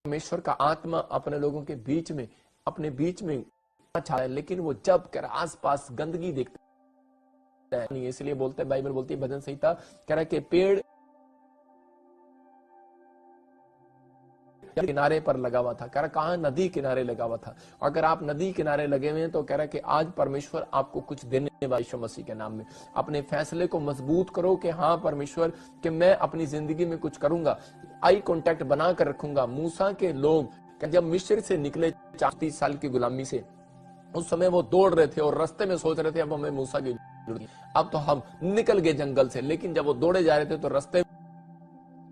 परमेश्वर का आत्मा अपने लोगों के बीच में, अपने बीच में छा है, लेकिन वो जब कर आसपास गंदगी देखता है, नहीं, इसलिए बोलते हैं, बाइबल बोलती है, भजन संहिता कह रहा है कि पेड़ किनारे पर लगा हुआ था। कह रहा कहां? नदी किनारे लगा हुआ था। अगर आप नदी किनारे लगे हुए हैं तो कह रहा कि आज परमेश्वर आपको कुछ देने वाला यीशु मसीह के नाम में। अपने फैसले को मजबूत करो कि हाँ परमेश्वर, कि मैं अपनी जिंदगी में कुछ करूंगा, आई कांटेक्ट बना कर रखूंगा। मूसा के लोग जब मिस्र से निकले 30 साल की गुलामी से, उस समय वो दौड़ रहे थे और रास्ते में सोच रहे थे अब हमें मूसा की जरूरत नहीं, अब तो हम निकल गए जंगल से। लेकिन जब वो दौड़े जा रहे थे तो रास्ते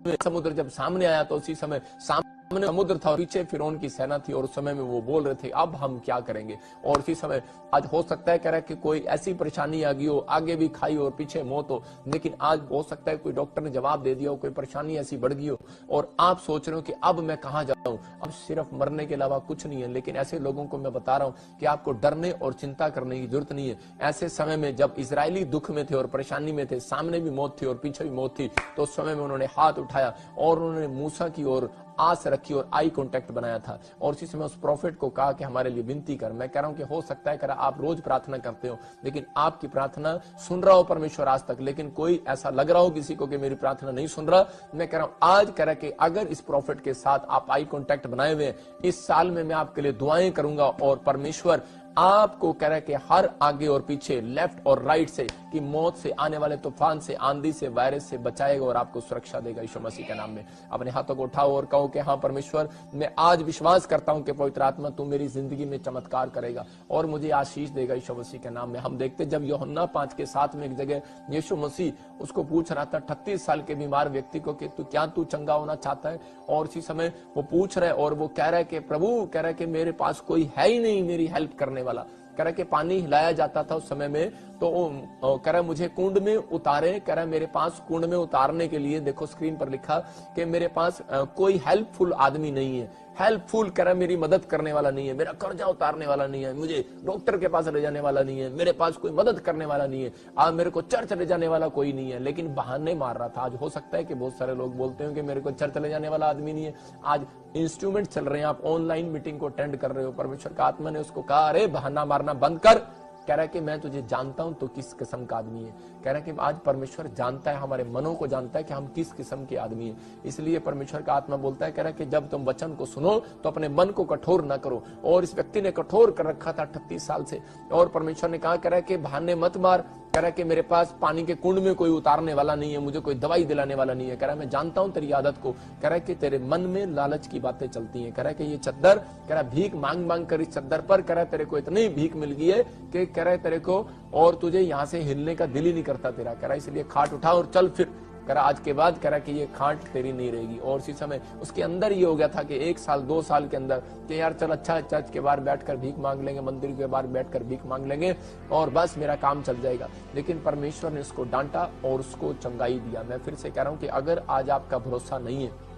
में समुद्र जब सामने आया तो उसी समय सामने समुद्र था, पीछे फिरौन की सेना थी, और उस समय में वो बोल रहे थे अब हम क्या करेंगे। और उसी समय आज हो सकता है कह रहा है कि कोई ऐसी परेशानी आ गई हो, आगे भी खाई और पीछे मौत हो, लेकिन आज हो सकता है कोई डॉक्टर ने जवाब दे दिया हो, कोई परेशानी ऐसी बढ़ गई हो और आप सोच रहे हो कि अब मैं कहां जाऊं, अब सिर्फ मरने के अलावा कुछ नहीं है। लेकिन ऐसे लोगों को मैं बता रहा हूं कि आपको डरने और चिंता करने की जरूरत नहीं है। ऐसे समय में जब इजरायली दुख में थे और परेशानी में थे, सामने भी मौत थी और पीछे भी मौत थी, तो उस समय में उन्होंने हाथ उठाया और उन्होंने मूसा की ओर आस रखी और आई कांटेक्ट बनाया था। और उसी समय उस प्रॉफिट को कहा कि हमारे लिए विनती कर। मैं कह रहा हूं कि हो सकता है कर आप रोज प्रार्थना करते हो, लेकिन आपकी प्रार्थना सुन रहा हो परमेश्वर आज तक, लेकिन कोई ऐसा लग रहा हो किसी को कि मेरी प्रार्थना नहीं सुन रहा। मैं कह रहा हूं आज कह रहा कि अगर इस प्रॉफिट के साथ आप आई कांटेक्ट बनाए हुए, इस साल में मैं आपके लिए दुआएं करूंगा और परमेश्वर आपको कह रहा है कि हर आगे और पीछे, लेफ्ट और राइट से, कि मौत से, आने वाले तूफान से, आंधी से, वायरस से बचाएगा और आपको सुरक्षा देगा यीशु मसीह के नाम में। अपने हाथों को उठाओ और कहो कि हाँ परमेश्वर, मैं आज विश्वास करता हूं कि पवित्र आत्मा तू मेरी जिंदगी में चमत्कार करेगा और मुझे आशीष देगा यीशु मसीह के नाम में। हम देखते जब यूहन्ना 5:7 में एक जगह यीशु मसीह उसको पूछ रहा था 38 साल के बीमार व्यक्ति को कि तू क्या तू चंगा होना चाहता है, और उसी समय वो पूछ रहा है और वो कह रहा है कि प्रभु, कह रहा है कि मेरे पास कोई है ही नहीं मेरी हेल्प करने वाला। कह रहा कि पानी हिलाया जाता था उस समय में, तो कह रहा मुझे कुंड में उतारे। कह रहा मेरे पास कुंड में उतारने के लिए, देखो स्क्रीन पर लिखा कि मेरे पास कोई हेल्पफुल आदमी नहीं है। हेल्पफुल कह रहा मेरी मदद करने वाला नहीं है, मेरा कर्जा उतारने वाला नहीं है, मुझे डॉक्टर के पास ले जाने वाला नहीं है, मेरे पास कोई मदद करने वाला नहीं है, आज मेरे को चर्च ले जाने वाला कोई नहीं है। लेकिन बहाने मार रहा था। आज हो सकता है कि बहुत सारे लोग बोलते हैं कि मेरे को चर्च ले जाने वाला आदमी नहीं है। आज इंस्ट्रूमेंट चल रहे हैं, आप ऑनलाइन मीटिंग को अटेंड कर रहे हो, परमेश्वर का आत्मा ने उसको कहा अरे बहाना मारना बंद कर। कह रहा है कि मैं तुझे जानता हूं तो किस किस्म का आदमी है। कह रहा है कि आज परमेश्वर जानता है, हमारे मनों को जानता है कि हम किस किस्म के आदमी है। इसलिए परमेश्वर का आत्मा बोलता है, कह रहा है कि जब तुम वचन को सुनो तो अपने मन को कठोर ना करो। और इस व्यक्ति ने कठोर कर रखा था 38 साल से, और परमेश्वर ने कहा, कह रहा है कि बहाने मत मार। कह रहा है कि मेरे पास पानी के कुंड में कोई उतारने वाला नहीं है, मुझे कोई दवाई दिलाने वाला नहीं है। कह रहा है मैं जानता हूं तेरी आदत को। कह रहा है कि तेरे मन में लालच की बातें चलती हैं। कह रहा है कि ये चद्दर, कह रहा है भीख मांग मांग कर इस चद्दर पर, कह रहा है तेरे को इतनी भीख मिल गई है कि कह रहा है तेरे को और तुझे यहां से हिलने का दिल ही नहीं करता तेरा। कह रहा है इसलिए खाट उठा और चल फिर। कह रहा आज के बाद कह रहा कि ये खाट तेरी नहीं रहेगी। और इसी समय उसके अंदर ये हो गया था कि 1 साल 2 साल के अंदर कि यार चल अच्छा है, चर्च के बाहर बैठकर भीख मांग लेंगे, मंदिर के बाहर बैठकर भीख मांग लेंगे और बस मेरा काम चल जाएगा। लेकिन परमेश्वर ने उसको डांटा और उसको चंगाई दिया। मैं फिर से कह रहा हूं कि अगर आज आपका भरोसा नहीं है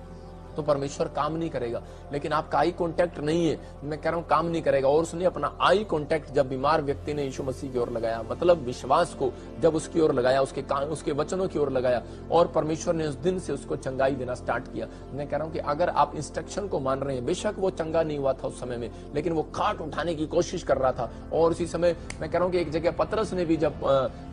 तो परमेश्वर काम नहीं करेगा। लेकिन आपका आई कांटेक्ट नहीं है, मैं कह रहा हूं काम नहीं करेगा। और उसने अपना आई कांटेक्ट जब बीमार व्यक्ति ने यीशु मसीह की ओर लगाया, मतलब विश्वास को जब उसकी ओर लगाया, उसके वचनों की ओर लगाया, और परमेश्वर ने उस दिन से उसको चंगाई देना स्टार्ट किया। मैं कह रहा हूं कि अगर आप इंस्ट्रक्शन को मान रहे हैं, बेशक वो चंगा नहीं हुआ था उस समय में, लेकिन वो खाट उठाने की कोशिश कर रहा था। और उसी समय मैं कह रहा हूं कि एक जगह पतरस ने भी जब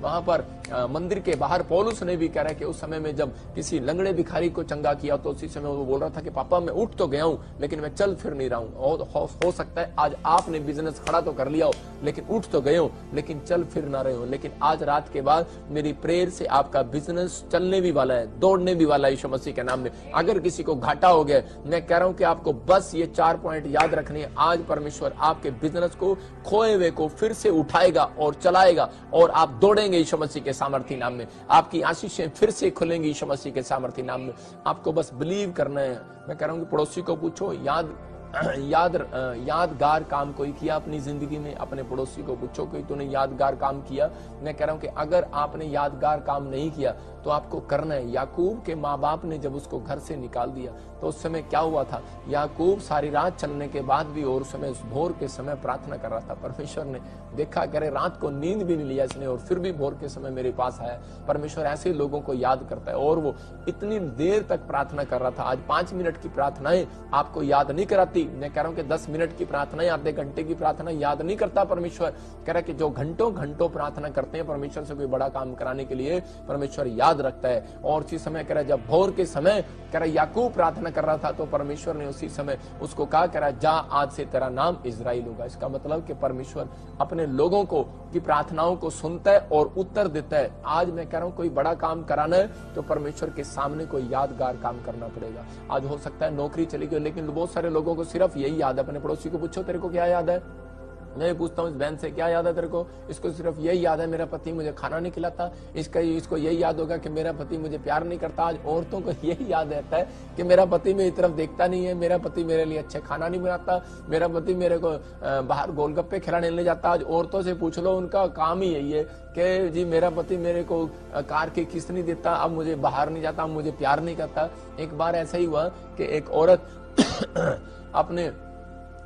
वहां पर मंदिर के बाहर, पौलुस ने भी कह रहा है कि उस समय में जब किसी लंगड़े भिखारी को चंगा किया तो उसी समय वो बोल रहा था कि पापा मैं उठ तो गया हूं लेकिन मैं चल फिर नहीं रहा हूं। और हो सकता है आज आपने बिजनेस खड़ा तो कर लिया हो, लेकिन उठ तो गए हो लेकिन चल फिर ना रहे हो। लेकिन आज रात के बाद मेरी प्रेयर से आपका बिजनेस चलने भी वाला है, दौड़ने भी वाला है यीशु मसीह के नाम में। अगर किसी को घाटा हो गया, मैं कह रहा हूं कि आपको बस ये 4 पॉइंट याद रखने हैं। आज परमेश्वर आपके बिजनेस को, खोए हुए को फिर से उठाएगा और चलाएगा, और आप दौड़ेंगे यीशु मसीह के सामर्थी नाम में। आपकी आशीषें फिर से खुलेंगी यीशु मसीह के सामर्थी नाम में। आपको बस बिलीव करना है। मैं कह रहा हूं कि पड़ोसी को पूछो, याद यादगार काम कोई किया अपनी जिंदगी में? अपने पड़ोसी को पूछो कि तूने यादगार काम किया। मैं कह रहा हूं कि अगर आपने यादगार काम नहीं किया तो आपको करना है। याकूब के माँ बाप ने जब उसको घर से निकाल दिया तो उस समय क्या हुआ था? याकूब सारी रात चलने के बाद भी और उस समय भोर के समय प्रार्थना कर रहा था। परमेश्वर ने देखा, कह रहे रात को नींद भी नहीं लिया इसने और फिर भी भोर के समय मेरे पास आया। परमेश्वर ऐसे लोगों को याद करता है और वो इतनी देर तक प्रार्थना कर रहा था। आज 5 मिनट की प्रार्थनाएं आपको याद नहीं कराती। मैं कह रहा हूं कि 10 मिनट की प्रार्थनाएं, आधे घंटे की प्रार्थना याद नहीं करता परमेश्वर। कह रहा कि जो घंटों घंटों प्रार्थना करते हैं परमेश्वर से कोई बड़ा काम कराने के लिए, परमेश्वर याद रखता है। और उसी समय कह रहा जब भोर के समय कह रहा याकूब प्रार्थना कर रहा था तो परमेश्वर ने उसी समय उसको कहा, कह रहा जा आज से तेरा नाम इजराइल होगा। इसका मतलब कि परमेश्वर अपने लोगों को की प्रार्थनाओं को सुनता है और उत्तर देता है। आज मैं कह रहा हूं कोई बड़ा काम कराना है तो परमेश्वर के सामने कोई यादगार काम करना पड़ेगा। आज हो सकता है नौकरी चली गई, लेकिन बहुत सारे लोगों को सिर्फ यही याद है। अपने पड़ोसी को पूछो तेरे को क्या याद है? मैं पूछता हूँ इस बहन से क्या याद है तेरे को? इसको सिर्फ यही याद है मेरा पति मुझे खाना नहीं खिलाता। इसको यही याद होगा कि मेरा पति मुझे प्यार नहीं करता। आज औरतों को यही याद रहता है कि मेरा पति मेरी तरफ देखता नहीं है, मेरा पति मेरे लिए अच्छे खाना नहीं बनाता, मेरा पति मेरे को बाहर गोलगप्पे खिलाने नहीं जाता। आज औरतों से पूछ लो, उनका काम ही यही है कि जी मेरा पति मेरे को कार की किस्त नहीं देता, अब मुझे बाहर नहीं जाता, अब मुझे प्यार नहीं करता। एक बार ऐसा ही हुआ कि एक औरत अपने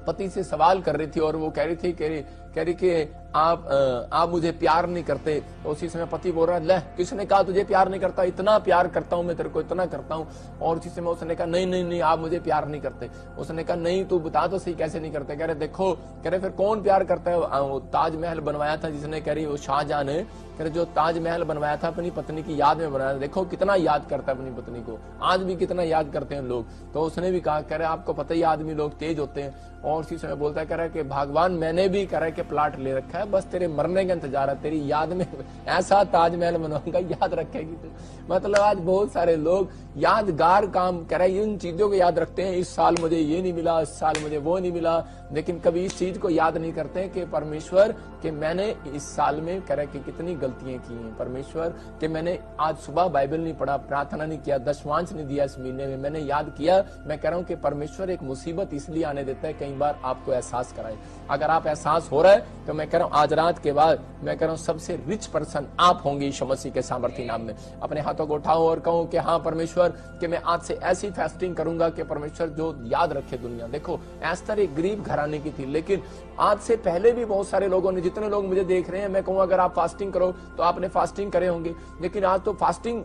पति से सवाल कर रही थी और वो कह रही कि आप मुझे प्यार नहीं करते। तो उसी समय पति बोल रहा है, ले किसने कहा तुझे प्यार नहीं करता? इतना प्यार करता हूं मैं तेरे को, इतना करता हूं। और उसी समय उसने कहा नहीं आप मुझे प्यार नहीं करते। उसने कहा नहीं तू बता तो सही कैसे नहीं करते? कह रहे देखो, कह रहे फिर कौन प्यार करता है? वो ताजमहल बनवाया था जिसने, कह रही वो शाहजहां ने, कह रहे जो ताजमहल बनवाया था अपनी पत्नी की याद में बनाया। देखो कितना याद करता है अपनी पत्नी को, आज भी कितना याद करते हैं लोग। तो उसने भी कहा, कह रहे आपको पता ही आदमी लोग तेज होते हैं। और उसी समय बोलता है, कह रहा है कि भगवान मैंने भी कह रहा है कि प्लाट ले रखा है, बस तेरे मरने का इंतजार है, तेरी याद में ऐसा ताजमहल बनवाऊंगा, याद रखेगी तू। मतलब आज बहुत सारे लोग यादगार काम कह रहे हैं, इन चीजों को याद रखते हैं। इस साल मुझे ये नहीं मिला, इस साल मुझे वो नहीं मिला, लेकिन कभी इस चीज को याद नहीं करते कि परमेश्वर कि मैंने इस साल में कह रहे कि कितनी गलतियां की हैं। परमेश्वर कि मैंने आज सुबह बाइबल नहीं पढ़ा, प्रार्थना नहीं किया, दशमांश नहीं दिया इस महीने में, मैंने याद किया। मैं कह रहा हूं कि परमेश्वर एक मुसीबत इसलिए आने देता है कई बार आपको एहसास कराए। अगर आप एहसास हो रहा है तो मैं कह रहा हूं आज रात के बाद मैं कह रहा हूं सबसे रिच पर्सन आप होंगे यीशु मसीह के सामर्थ्य नाम में। अपने हाथों को उठाओ और कहूं कि हाँ परमेश्वर कि मैं आज से ऐसी फास्टिंग करूंगा कि परमेश्वर जो याद रखे दुनिया। देखो एस्तर एक गरीब घराने की थी, लेकिन आज से पहले भी बहुत सारे लोगों ने, जितने लोग मुझे देख रहे हैं, मैं कहूँ अगर आप फास्टिंग करो तो आपने फास्टिंग करे होंगे। लेकिन आज तो फास्टिंग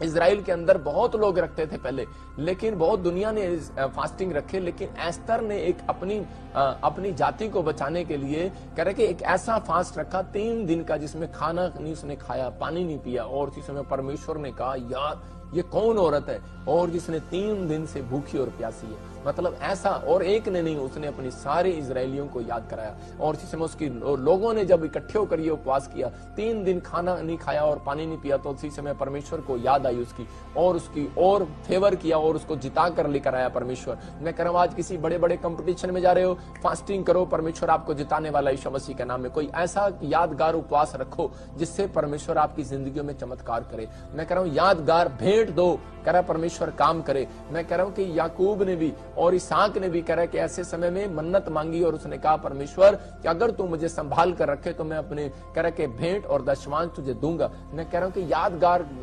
इजराइल के अंदर बहुत लोग रखते थे पहले, लेकिन बहुत दुनिया ने फास्टिंग रखे। लेकिन एस्तर ने एक अपनी जाति को बचाने के लिए कह रहे कि एक ऐसा फास्ट रखा 3 दिन का जिसमें खाना नहीं उसने खाया, पानी नहीं पिया। और उसी समय परमेश्वर ने कहा यार ये कौन औरत है और जिसने 3 दिन से भूखी और प्यासी है। मतलब ऐसा, और एक ने नहीं, उसने अपने सारे इजरायलियों को याद कराया। और इसी समय उसकी लोगों ने जब इकट्ठे होकर ये उपवास किया, 3 दिन खाना नहीं खाया और पानी नहीं पिया, तो उसी समय परमेश्वर को याद आई उसकी और फेवर किया और उसको जिता कर लेकर आया परमेश्वर। मैं कह रहा हूं आज किसी बड़े बड़े कंपटीशन में जा रहे हो, फास्टिंग करो, परमेश्वर आपको जिताने वाला यीशु मसीह के नाम में। कोई ऐसा यादगार उपवास रखो जिससे परमेश्वर आपकी जिंदगी में चमत्कार करे। मैं कह रहा हूं यादगार भेंट दो, कह रहा परमेश्वर काम करे। मैं कह रहा हूं कि याकूब ने भी और इसहाक ने भी कह रहा है कि ऐसे समय में मन्नत मांगी और उसने कहा परमेश्वर कि अगर तू मुझे संभाल कर रखे तो मैं अपने कह रहा कि भेंट और दशमांश तुझे दूंगा। मैं कह रहा हूं कि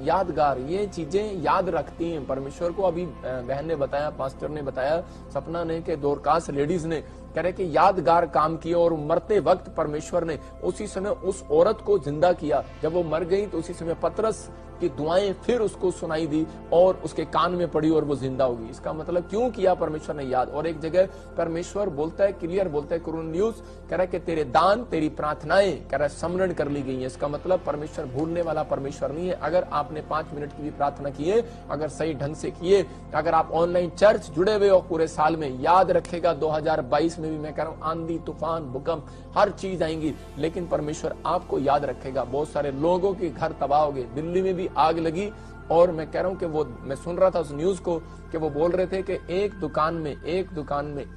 यादगार ये चीजें याद रखती हैं परमेश्वर को। अभी बहन ने बताया, पास्टर ने बताया, सपना ने कि दोरकास लेडीज ने कह रहे कि यादगार काम किया और मरते वक्त परमेश्वर ने उसी समय उस औरत को जिंदा किया। जब वो मर गई तो उसी समय पतरस की दुआएं फिर उसको सुनाई दी और उसके कान में पड़ी और वो जिंदा होगी। इसका मतलब क्यों किया परमेश्वर ने याद। और एक जगह परमेश्वर बोलता है, क्लियर बोलता है, कुरिन्थियों कह रहा है कि तेरे दान तेरी प्रार्थनाएं कह रहा है स्मरण कर ली गई है। इसका मतलब परमेश्वर भूलने वाला परमेश्वर नहीं है। अगर आपने 5 मिनट की भी प्रार्थना की है, अगर सही ढंग से किए, अगर आप ऑनलाइन चर्च जुड़े हुए हो पूरे साल में, याद रखेगा 2022 में भी मैं कह रहा हूं आंधी तूफान भूकंप हर चीज आएंगी, लेकिन परमेश्वर आपको याद रखेगा। बहुत सारे लोगों के घर तबाह हो गए, दिल्ली में भी आग लगी। और मैं कह रहा हूं कि वो मैं सुन रहा था उस न्यूज को कि वो बोल रहे थे कि एक दुकान में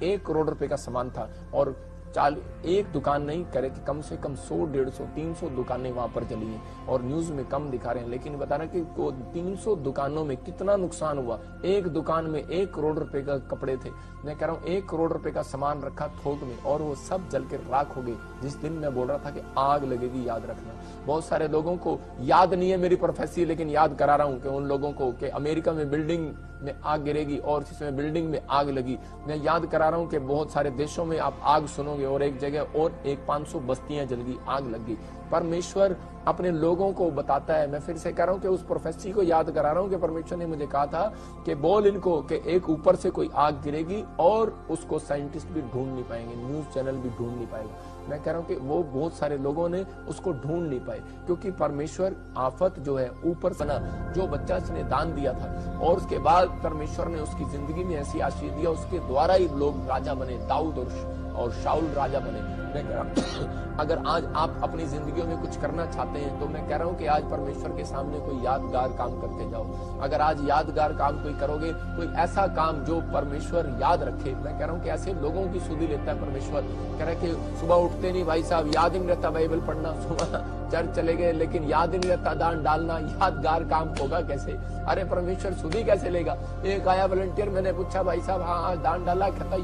1 करोड़ रुपए का सामान था और एक दुकान नहीं करे कि कम से कम 100, 150, 300 दुकानें वहां पर जली हैं और न्यूज में कम दिखा रहे हैं, लेकिन बता रहे हैं कि 300 दुकानों में कितना नुकसान हुआ। एक दुकान में 1 करोड़ रुपए का कपड़े थे, मैं कह रहा हूँ 1 करोड़ रुपए का सामान रखा थोक में और वो सब जल के राख हो गई। जिस दिन मैं बोल रहा था कि आग लगेगी, याद रखना। बहुत सारे लोगों को याद नहीं है मेरी प्रोफेसी, लेकिन याद करा रहा हूँ कि उन लोगों को कि अमेरिका में बिल्डिंग में आग गिरेगी और इसमें बिल्डिंग में आग लगी। मैं याद करा रहा हूँ कि बहुत सारे देशों में आप आग सुनोगे और एक जगह और 500 बस्तियां जल गई, आग लग गई। परमेश्वर अपने लोगों को बताता है। मैं फिर से कह रहा हूं कि उस प्रोफेसी को याद करा रहा हूं कि परमेश्वर ने मुझे कहा था कि बोल इनको कि एक ऊपर से कोई आग गिरेगी और उसको साइंटिस्ट भी ढूंढ नहीं पाएंगे, न्यूज चैनल भी ढूंढ नहीं पाएगा। मैं कह रहा हूं कि वो बहुत सारे लोगों ने उसको ढूंढ नहीं पाए, क्योंकि परमेश्वर आफत जो है ऊपर से ना, जो बच्चा इसने दान दिया था और उसके बाद परमेश्वर ने उसकी जिंदगी में ऐसी आशीष दिया, उसके द्वारा ही लोग राजा बने, दाऊद और शाऊल राजा बने। मैं कह रहा हूं अगर आज आप अपनी जिंदगियों में कुछ करना चाहते हैं तो मैं कह रहा हूं कि आज परमेश्वर के सामने कोई यादगार काम करके जाओ। अगर आज यादगार काम कोई करोगे, कोई ऐसा काम जो परमेश्वर याद रखे। मैं कह रहा हूं कि ऐसे लोगों की सुधि लेता है परमेश्वर। कह रहा है कि सुबह उठते नहीं भाई साहब, याद ही नहीं रहता बाइबल पढ़ना, सुबह चर्च चले गए लेकिन याद ही नहीं रहता दान डालना, यादगार काम होगा कैसे? अरे परमेश्वर सुधि कैसे लेगा? एक आया वॉलंटियर, मैंने पूछा भाई साहब हाँ दान डाला, कहता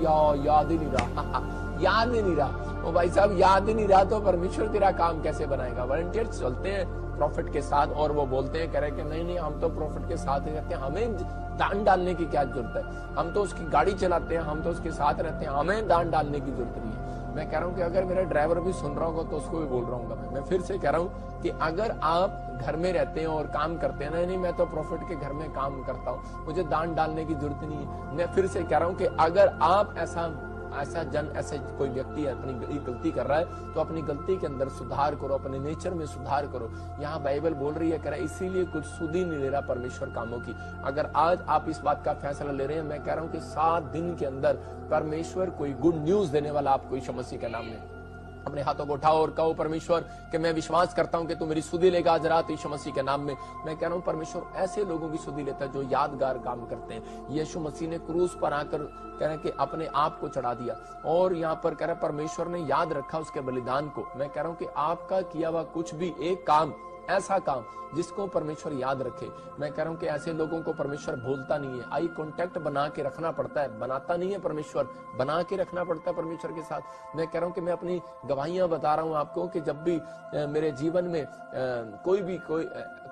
याद ही नहीं रहा याद ही नहीं रहा। ओ भाई साहब याद ही नहीं रहा तो परमेश्वर तेरा काम कैसे बनाएगा? वॉलंटियर चलते हैं प्रॉफिट के साथ और वो बोलते हैं, कह रहे कि नहीं हम तो प्रॉफिट के साथ ही रहते हैं, हमें दान डालने की क्या जरूरत है? हम तो उसकी गाड़ी चलाते हैं, हम तो उसके साथ रहते हैं, हमें दान डालने की जरूरत नहीं है। मैं कह रहा हूँ कि अगर मेरा ड्राइवर भी सुन रहा होगा तो उसको भी बोल रहा हूँ मैं फिर से कह रहा हूँ कि अगर आप घर में रहते हैं और काम करते हैं, नहीं मैं तो प्रॉफिट के घर में काम करता हूँ, मुझे दान डालने की जरूरत नहीं है। मैं फिर से कह रहा हूँ कि अगर आप ऐसे कोई व्यक्ति अपनी गलती कर रहा है तो अपनी गलती के अंदर सुधार करो, अपने नेचर में सुधार करो। यहाँ बाइबल बोल रही है, कह रहा है इसीलिए कुछ सुधि नहीं ले रहा परमेश्वर कामों की। अगर आज आप इस बात का फैसला ले रहे हैं, मैं कह रहा हूँ कि 7 दिन के अंदर परमेश्वर कोई गुड न्यूज देने वाला आपको यीशु मसीह के नाम में। अपने हाथों को उठाओ और कहो परमेश्वर कि मैं विश्वास करता हूं कि तू मेरी सुधि लेगा आज रात यीशु मसीह के नाम में। मैं कह रहा हूं परमेश्वर ऐसे लोगों की सुधि लेता है जो यादगार काम करते हैं। यीशु मसीह ने क्रूस पर आकर कह रहे कि अपने आप को चढ़ा दिया और यहाँ पर कह रहा परमेश्वर ने याद रखा उसके बलिदान को। मैं कह रहा हूं कि आपका किया हुआ कुछ भी एक काम, ऐसा काम जिसको परमेश्वर याद रखे। मैं कह रहा हूं कि ऐसे लोगों को परमेश्वर भूलता नहीं है। आई कांटेक्ट बना के रखना पड़ता है, बनाता नहीं है परमेश्वर, बना के रखना पड़ता है परमेश्वर के साथ। मैं कह रहा हूं कि मैं अपनी गवाहियां बता रहा हूं आपको कि जब भी मेरे जीवन में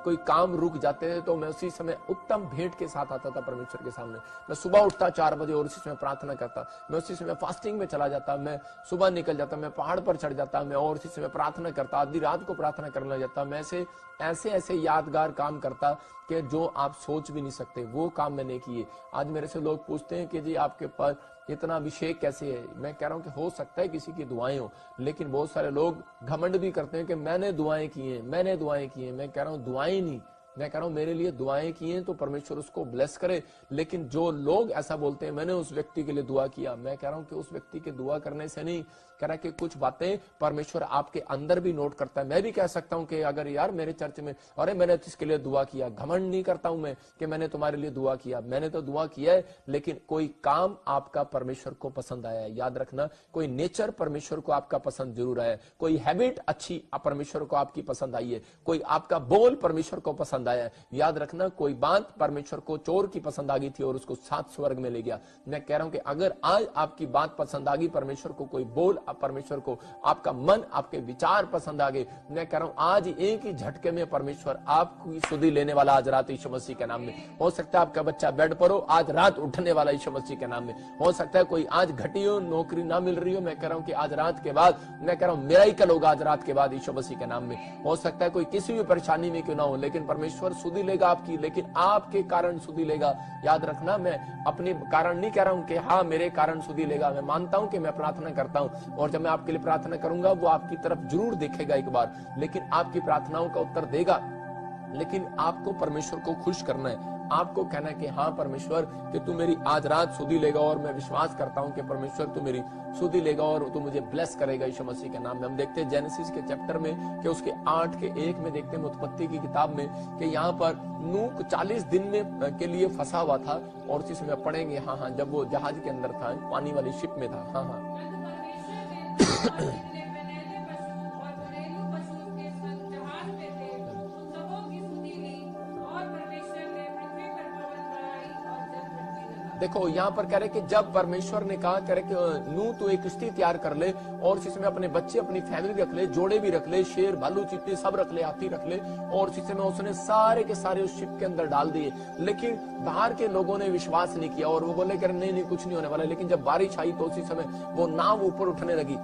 कोई काम रुक जाते थे तो मैं उसी समय उत्तम भेंट के साथ आता था परमेश्वर के सामने। मैं सुबह उठता 4 बजे और उसी समय प्रार्थना करता, मैं उसी समय फास्टिंग में चला जाता, मैं सुबह निकल जाता, मैं पहाड़ पर चढ़ जाता, मैं और उसी समय प्रार्थना करता, आधी रात को प्रार्थना करने लग जाता। मैं ऐसे यादगार काम करता कि जो आप सोच भी नहीं सकते, वो काम मैंने किए। आज मेरे से लोग पूछते हैं कि जी आपके पास इतना अभिषेक कैसे है? मैं कह रहा हूं कि हो सकता है किसी की दुआएं हो, लेकिन बहुत सारे लोग घमंड भी करते हैं कि मैंने दुआएं की हैं, मैंने दुआएं की हैं। मैं कह रहा हूं दुआएं नहीं, मैं कह रहा हूं मेरे लिए दुआएं की हैं तो परमेश्वर उसको ब्लेस करे। लेकिन जो लोग ऐसा बोलते हैं मैंने उस व्यक्ति के लिए दुआ किया, मैं कह रहा हूं कि उस व्यक्ति के दुआ करने से नहीं, कह रहा कि कुछ बातें परमेश्वर आपके अंदर भी नोट करता है। मैं भी कह सकता हूं कि अगर यार मेरे चर्च में अरे मैंने तो इसके लिए दुआ किया, घमंड नहीं करता हूं मैं कि मैंने तुम्हारे लिए दुआ किया, मैंने तो दुआ किया है, लेकिन कोई काम आपका परमेश्वर को पसंद आया है। याद रखना, कोई नेचर परमेश्वर को आपका पसंद जरूर आया है, कोई हैबिट अच्छी परमेश्वर को आपकी पसंद आई है, कोई आपका बोल परमेश्वर को पसंद आया है। याद रखना, कोई बात परमेश्वर को चोर की पसंद आ गई थी और उसको 7 स्वर्ग में ले गया। मैं कह रहा हूं कि अगर आज आपकी बात पसंद आ गई परमेश्वर को, कोई बोल परमेश्वर को, आपका मन, आपके विचार पसंद आ गए, मैं कह रहा हूं आज एक ही झटके में परमेश्वर आपकी सुधि लेने वाला आज रात यीशु मसीह के नाम में। हो सकता है आपका बच्चा बेड पर हो, आज रात उठने वाला यीशु मसीह के नाम में। हो सकता है कोई आज घटी हो, नौकरी ना मिल रही हो, मैं कह रहा हूं कि आज रात के बाद, मैं कह रहा हूं मिराकल होगा आज रात के बाद यीशु मसीह के नाम में। हो सकता है कोई किसी भी परेशानी में क्यों ना हो, लेकिन परमेश्वर सुधि लेगा आपकी, लेकिन आपके कारण सुधि लेगा। याद रखना, मैं अपने कारण नहीं कह रहा हूं कि हाँ मेरे कारण सुधि लेगा। मैं मानता हूं कि मैं प्रार्थना करता हूं और जब मैं आपके लिए प्रार्थना करूंगा वो आपकी तरफ जरूर देखेगा एक बार, लेकिन आपकी प्रार्थनाओं का उत्तर देगा। लेकिन आपको परमेश्वर को खुश करना है, आपको कहना है कि हाँ परमेश्वर कि तू मेरी आज रात सुधि लेगा और मैं विश्वास करता हूं कि परमेश्वर तू मेरी सुधि लेगा और तू मुझे ब्लेस करेगा यीशु मसीह के नाम में। हम देखते हैं जेनेसिस के चैप्टर में कि उसके 8:1 में देखते हैं, उत्पत्ति की किताब में, कि यहाँ पर नूह 40 दिन में के लिए फंसा हुआ था और उसी समय पढ़ेंगे हाँ जब वो जहाज के अंदर था, पानी वाली शिप में था। हाँ जितने पनैले पशु और घरेलू पशु उसके संग जहाज में थे, उन सबों की सुधि ली, और परमेश्वर ने पृथ्वी पर पवन बढ़ाई और जल पृथ्वी लगा। देखो यहाँ पर कह रहे कि जब परमेश्वर ने कहा कह रहे कि नूह तू एक किश्ती तैयार कर ले और इसमें अपने बच्चे अपनी फैमिली रख ले, जोड़े भी रख ले, शेर भालू चीते सब रख ले, हाथी रख ले, और इसमें उसने सारे के सारे उस शिप के अंदर डाल दिए। लेकिन बाहर के लोगों ने विश्वास नहीं किया और वो बोले कि नहीं नहीं कुछ नहीं होने वाला। लेकिन जब बारिश आई तो उसी समय वो नाव ऊपर उठने लगी,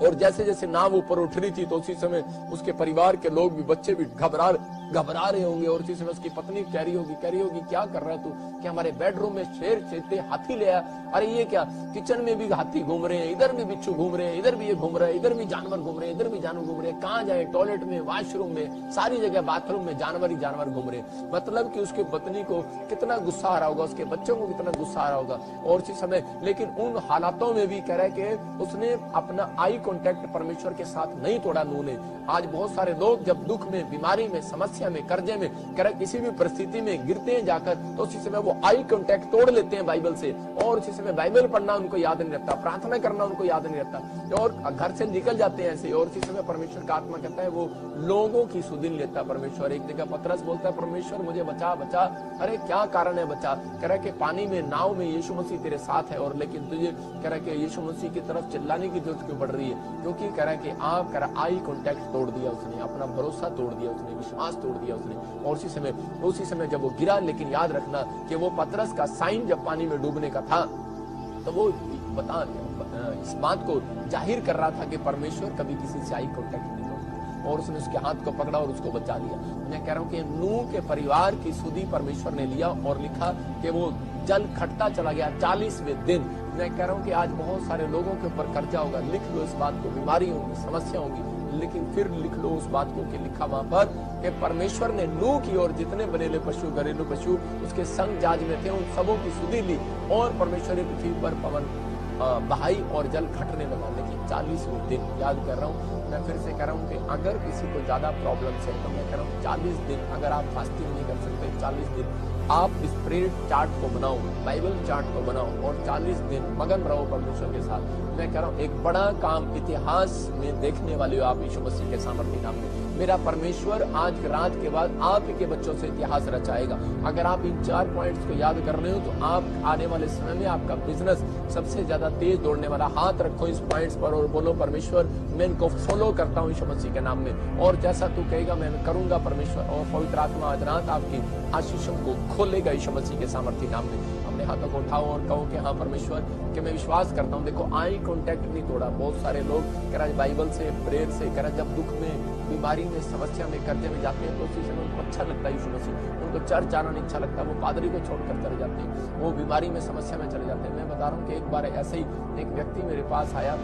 और जैसे जैसे नाव ऊपर उठ रही थी तो उसी समय उसके परिवार के लोग भी, बच्चे भी घबरा रहे होंगे। और उसी समय उसकी पत्नी कह रही होगी क्या कर रहा है तू, कि हमारे बेडरूम में शेर चीते हाथी ले आया। अरे ये क्या, किचन में भी हाथी घूम रहे हैं, इधर भी बिच्छू घूम रहे हैं, इधर भी ये घूम रहा है, इधर भी जानवर घूम रहे हैं, इधर भी जानवर घूम रहे हैं, कहाँ जाए, टॉयलेट में, वॉशरूम में, सारी जगह बाथरूम में जानवर ही जानवर घूम रहे हैं। मतलब कि उसकी पत्नी को कितना गुस्सा आ रहा होगा, उसके बच्चों को कितना गुस्सा आ रहा होगा। और उसी समय लेकिन उन हालातों में भी कह रहा है कि उसने अपना आई कॉन्टेक्ट परमेश्वर के साथ नहीं तोड़ा नूह ने। आज बहुत सारे लोग जब दुख में, बीमारी में, समस्या में, कर्जे में, कह रहा किसी भी परिस्थिति में गिरते हैं जाकर, तो उसी समय वो आई कॉन्टेक्ट तोड़ लेते हैं बाइबल से, और उसी समय बाइबल पढ़ना उनको याद नहीं रहता, प्रार्थना करना उनको याद नहीं रहता, और घर से निकल जाते हैं ऐसे। और उसी समय परमेश्वर का आत्मा कहता है वो लोगों की सुधिन लेता परमेश्वर। एक जगह पतरस बोलता है परमेश्वर मुझे बचा बचा। अरे क्या कारण है बचा, कह रहा है कि पानी में, नाव में यीशु मसीह तेरे साथ है, और लेकिन तुझे कह रहा है कि यीशु मसीह की तरफ चिल्लाने की जरूरत क्यों पड़ रही है, क्योंकि कह रहा है कि आप कह रहा आई कॉन्टेक्ट तोड़ दिया उसने, अपना भरोसा तोड़ दिया उसने, विश्वास तोड़ दिया उसने। और उसी समय जब वो गिरा, लेकिन याद रखना कि वो पतरस का साइन जब पानी में डूबने का था तो वो इस बात को जाहिर कर रहा था कि परमेश्वर कभी किसी से आई कॉन्टेक्ट नहीं तोड़ता, और उसने उसके हाथ को पकड़ा और उसको बचा लिया। मैं कह रहा हूँ कि नूह के परिवार की सुधि परमेश्वर ने लिया और लिखा कि वो जल खटता चला गया 40वें दिन। मैं कह रहा हूँ कि आज बहुत सारे लोगों के ऊपर कर्जा होगा, लिख लो इस बात को, बीमारी होगी, समस्या होगी, लेकिन फिर लिख लो उस बात को कि लिखा वहां पर कि परमेश्वर ने नूह की और जितने बनेले पशु, घरेलू पशु उसके संग जहाज में थे, उन सबों की सुधि ली, और परमेश्वर ने पृथ्वी पर पवन बहाई और जल खटने लगा। लेकिन 40वें दिन, याद कर रहा हूँ, मैं फिर से कह रहा हूँ कि अगर किसी को ज्यादा प्रॉब्लम है तो मैं कह रहा हूँ 40 दिन अगर आप फास्टिंग नहीं कर सकते, 40 दिन आप इस प्रेयर चार्ट को बनाओ, बाइबल चार्ट को बनाओ, और 40 दिन मगन रहो परमेश्वर के साथ। मैं कह रहा हूँ एक बड़ा काम इतिहास में देखने वाले हो आप यीशु मसीह के सामर्थ्य नाम में। मेरा परमेश्वर आज रात के बाद आप के बच्चों से इतिहास रचाएगा। अगर आप इन 4 पॉइंट्स को याद कर रहे हो तो आप आने वाले समय में आपका बिजनेस सबसे ज्यादा तेज दौड़ने वाला। हाथ रखो इस पॉइंट्स पर और बोलो परमेश्वर मैं इनको फॉलो करता हूँ यीशु मसीह के नाम में, और जैसा तू कहेगा मैं करूंगा परमेश्वर। और पवित्र आत्मा आज रात आपकी आशीषों को खोलेगा यीशु मसीह के सामर्थ्य नाम में। अपने हाथों को उठाओ और कहो कि हाँ परमेश्वर कि मैं विश्वास करता हूँ। देखो आई कॉन्टेक्ट नहीं तोड़ा। बहुत सारे लोग कह रहा बाइबल से, प्रेयर से, कह रहा जब दुख में, बीमारी में, समस्या में, कर्जे में जाते हैं तो उसी समय उनको अच्छा लगता है यीशु मसीह, उनको चर्च जाना नहीं अच्छा लगता, वो पादरी को छोड़कर चले जाते हैं, वो बीमारी में, समस्या में चले जाते हैं। मैं बता रहा हूँ कि एक बार ऐसे ही एक व्यक्ति मेरे पास आया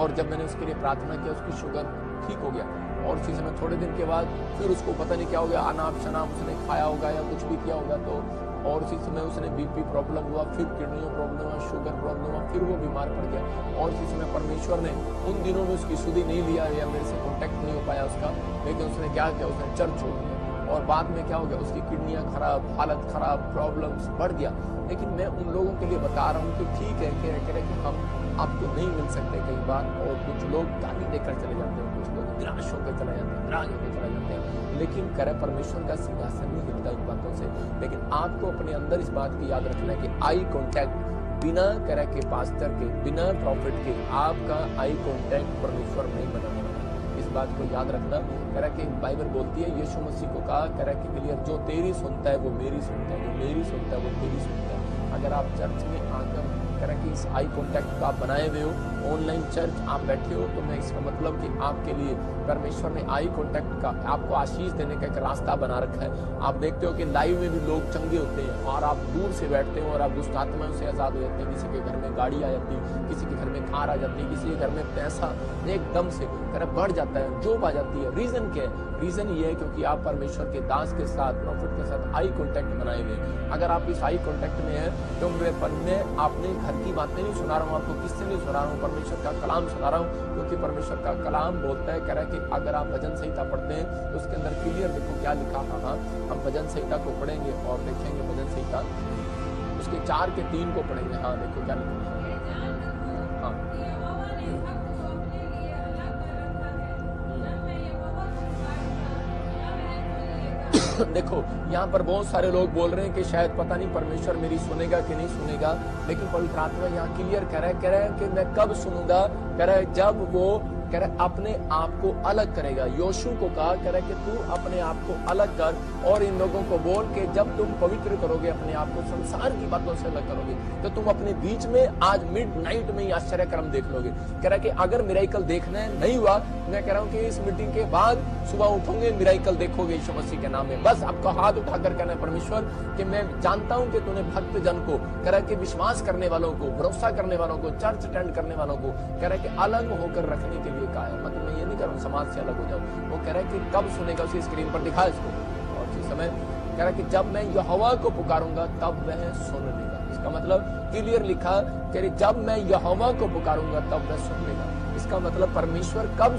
और जब मैंने उसके लिए प्रार्थना किया उसकी शुगर ठीक हो गया, और उसी समय थोड़े दिन के बाद फिर उसको पता नहीं क्या हो गया, अनाप शनाप उसने खाया होगा या कुछ भी किया होगा तो, और उसी समय उसने बीपी प्रॉब्लम हुआ, फिर किडनी प्रॉब्लम हुआ, शुगर प्रॉब्लम हुआ, फिर वो बीमार पड़ गया। और उसी समय परमेश्वर ने उन दिनों में उसकी सुधि नहीं लिया या मेरे से कॉन्टेक्ट नहीं हो पाया उसका, लेकिन उसने क्या किया, उसने चर्च छोड़ दिया, और बाद में क्या हो गया, उसकी किडनियां खराब, हालत खराब, प्रॉब्लम्स बढ़ गया। लेकिन मैं उन लोगों के लिए बता रहा हूँ कि ठीक है कि हम आपको नहीं मिल सकते कई बार, और कुछ लोग गाली देकर चले जाते हैं, कुछ लोग निराश होकर चले जाते हैं, नाराज होकर चले जाते हैं, लेकिन करे परमेश्वर का सिंहासन नहीं हिलता इन बातों से। लेकिन आपको अपने अंदर इस बात की याद रखना है कि आई कॉन्टैक्ट बिना करे के पास्टर के, बिना प्रॉफिट के आपका आई कॉन्टैक्ट परमेश्वर नहीं बनाने वाला। इस बात को याद रखना। कह रहा कि बाइबल बोलती है, यीशु मसीह को कहा, कह रहा कि क्लियर, जो तेरी सुनता है वो मेरी सुनता है, जो मेरी सुनता है वो तेरी सुनता है। अगर आप चर्च में आकर कह रहा कि इस आई कॉन्टैक्ट को आप बनाए हुए हो, ऑनलाइन चर्च आप बैठे हो, तो मैं इसका मतलब कि आपके लिए परमेश्वर ने आई कॉन्टैक्ट का आपको आशीष देने का एक रास्ता बना रखा है। आप देखते हो कि लाइव में भी लोग चंगे होते हैं और आप दूर से बैठते हो और आप दुष्ट आत्माओं से आजाद हो जाते हैं। किसी के घर में गाड़ी आ जाती है, किसी के घर में कार आ जाती है, किसी के घर में पैसा एकदम से बढ़ जाता है, जॉब आ जाती है। रीजन क्या है? रीजन ये है क्योंकि आप परमेश्वर के दास के साथ, प्रॉफिट के साथ आई कॉन्टैक्ट बनाए हुए। अगर आप इस आई कॉन्टैक्ट में है तो मैं अपने घर की बातें नहीं सुना रहा हूँ आपको, किससे नहीं सुना रहा हूँ, परमेश्वर का कलाम सुना रहा हूँ। क्योंकि परमेश्वर का कलाम बोलता है, कह रहा है कि अगर आप भजन संहिता पढ़ते हैं तो उसके अंदर क्लियर देखो क्या लिखा। हाँ, हम भजन संहिता को पढ़ेंगे और देखेंगे भजन संहिता उसके 4 के 3 को पढ़ेंगे। हाँ देखो क्या लिखा। हाँ देखो यहाँ पर बहुत सारे लोग बोल रहे हैं कि शायद पता नहीं परमेश्वर मेरी सुनेगा कि नहीं सुनेगा, लेकिन पवित्र आत्मा यहाँ क्लियर कह रहा है कि मैं कब सुनूंगा, कह रहा है जब वो कह रहा है अपने आप को अलग करेगा। योशू को कहा, कह रहा है कि तू अपने आप को अलग कर और इन लोगों को बोल के जब तुम पवित्र करोगे अपने आप को, संसार की बातों से अलग करोगे, तो तुम अपने बीच में आज मिडनाइट में ही आश्चर्य क्रम देख लोगे। कह रहा है कि अगर मिराइकल देखना है नहीं हुआ, मैं कह रहा हूँ कि इस मीटिंग के बाद सुबह उठोगे मिराइकल देखोगे यीशु मसीह के नाम में। बस आपका हाथ उठाकर कहना है परमेश्वर कि मैं जानता हूँ कि तूने भक्त जन को, कह रहा है कि विश्वास करने वालों को, भरोसा करने वालों को, चर्च अटेंड करने वालों को, कह रहा है कि अलग होकर रखने के लिए कहा है। मतलब मैं ये नहीं कर रहा हूँ समाज से अलग हो जाऊं, वो कह रहा है कि कब सुनेगा, उसी स्क्रीन पर दिखा इसको। और उसी समय कह रहा है कि जब मैं यहोवा को पुकारूंगा तब वह सुन लेगा। इसका मतलब क्लियर लिखा कि जब मैं यहोवा को पुकारूंगा तब वह सुन लेगा। इसका मतलब परमेश्वर कब